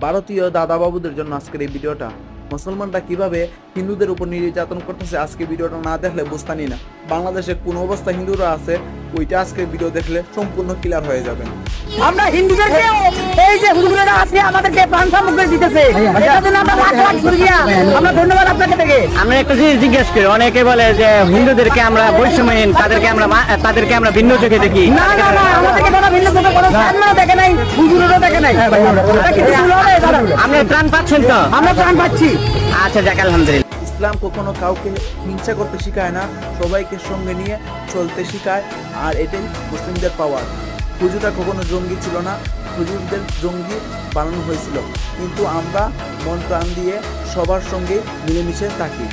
ভারতীয় দাদা বাবুদের জন্য আজকের এই ভিডিওটা। মুসলমানরা কিভাবে হিন্দুদের উপর নির্যাতন করতেছে আজকে ভিডিওটা না দেখলে বুঝতানি না। বাংলাদেশে কোন অবস্থা হিন্দুরা আছে ওইটা আজকের ভিডিও দেখলে সম্পূর্ণ ক্লিয়ার হয়ে যাবে। আমরা হিন্দুদেরকে এই যে হুজুরেরা আছে আমাদেরকে প্রাণ সামগ্রী দিতেছে, এটার জন্য আমরা লাখ লাখ শুকরিয়া, আমরা ধন্যবাদ আপনাকে থেকে। আমরা একটা জিনিস জিজ্ঞেস করি, অনেকে বলে যে হিন্দুদেরকে আমরা বৈষম্যহীন, তাদেরকে আমরা ভিন্ন চোখে দেখি। না না না, আমাদেরকে তারা ভিন্ন চোখে কোনো সামনেও দেখে নাই, হুজুরেরও দেখে নাই। এটা কিছু ভুল হবে দাদা? আমরা ত্রাণ পাচ্ছেন তো? আমরা প্রাণ পাচ্ছি। আচ্ছা যাক, আলহামদুলিল্লাহ। ইসলাম কখনো কাউকে হিংসা করতে শেখায় না, সবাইকে সঙ্গে নিয়ে চলতে শেখায়, আর এটাই মুসলিমদের পাওয়ার। হুজুররা কখনো জঙ্গি ছিল না, হুজুরদের জঙ্গি বানানো হয়েছিল, কিন্তু আমরা মন প্রাণ দিয়ে সবার সঙ্গে মিলেমিশে থাকি।